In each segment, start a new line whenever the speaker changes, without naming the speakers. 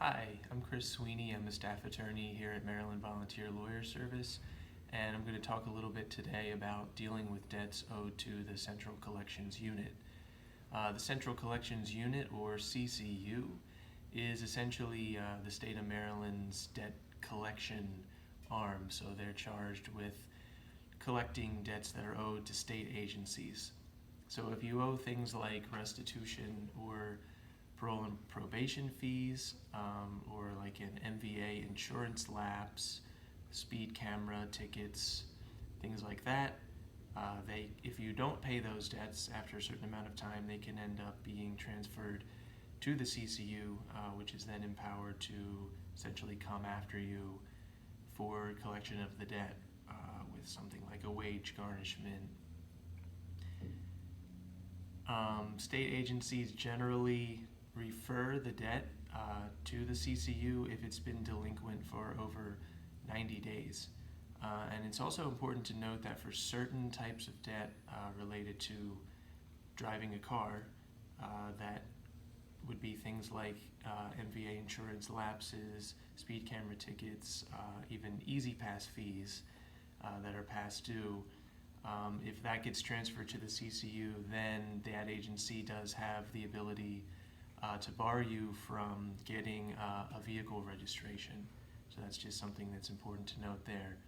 Hi, I'm Chris Sweeney. I'm a staff attorney here at Maryland Volunteer Lawyer Service, and I'm going to talk a little bit today about dealing with debts owed to the Central Collections Unit. The Central Collections Unit, or CCU, is essentially the state of Maryland's debt collection arm, so they're charged with collecting debts that are owed to state agencies. So if you owe things like restitution or parole and probation fees, or like an MVA insurance lapse, speed camera tickets, things like that. If you don't pay those debts after a certain amount of time, they can end up being transferred to the CCU, which is then empowered to essentially come after you for collection of the debt with something like a wage garnishment. State agencies generally refer the debt to the CCU if it's been delinquent for over 90 days. And it's also important to note that for certain types of debt related to driving a car, that would be things like MVA insurance lapses, speed camera tickets, even Easy Pass fees that are past due. If that gets transferred to the CCU, then that agency does have the ability to bar you from getting a vehicle registration. So that's just something that's important to note there.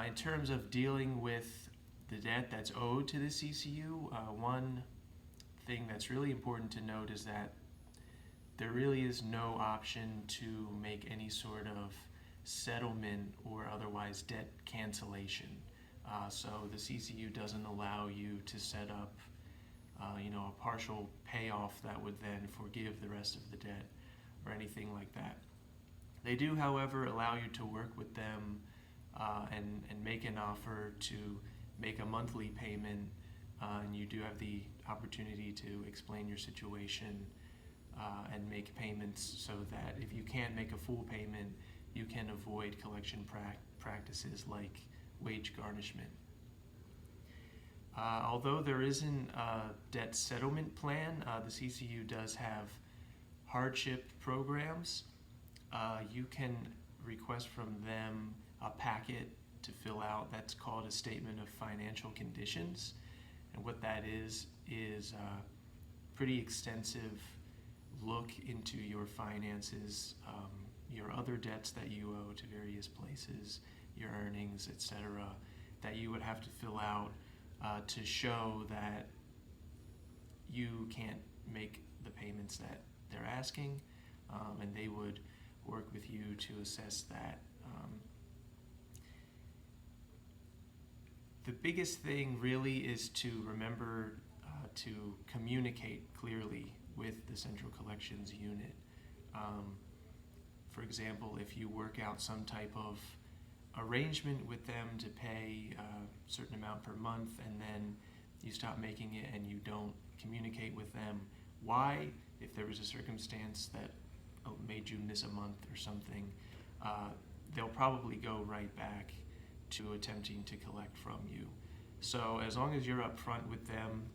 In terms of dealing with the debt that's owed to the CCU, one thing that's really important to note is that there really is no option to make any sort of settlement or otherwise debt cancellation. So the CCU doesn't allow you to set up a partial payoff that would then forgive the rest of the debt or anything like that. They do, however, allow you to work with them and make an offer to make a monthly payment, and you do have the opportunity to explain your situation and make payments so that if you can't make a full payment, you can avoid collection practices like wage garnishment. Although there isn't a debt settlement plan, the CCU does have hardship programs. You can request from them a packet to fill out that's called a statement of financial conditions. And what that is a pretty extensive look into your finances, your other debts that you owe to various places, your earnings, etc., that you would have to fill out to show that you can't make the payments that they're asking, and they would work with you to assess that. The biggest thing really is to remember to communicate clearly with the Central Collections Unit. For example, if you work out some type of arrangement with them to pay a certain amount per month and then you stop making it and you don't communicate with them why, if there was a circumstance that made you miss a month or something, they'll probably go right back to attempting to collect from you. So as long as you're upfront with them,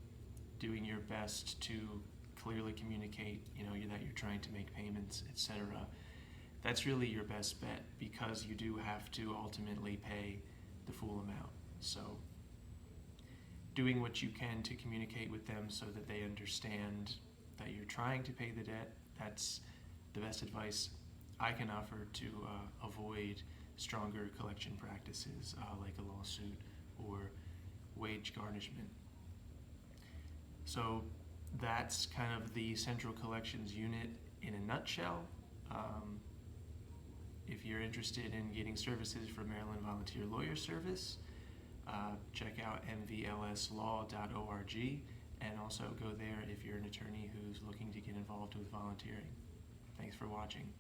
doing your best to clearly communicate, that you're trying to make payments, etc., that's really your best bet, because you do have to ultimately pay the full amount. So doing what you can to communicate with them so that they understand that you're trying to pay the debt, that's the best advice I can offer to avoid stronger collection practices like a lawsuit or wage garnishment. So that's kind of the Central Collections Unit in a nutshell. If you're interested in getting services from Maryland Volunteer Lawyer Service, check out MVLSlaw.org, and also go there if you're an attorney who's looking to get involved with volunteering. Thanks for watching.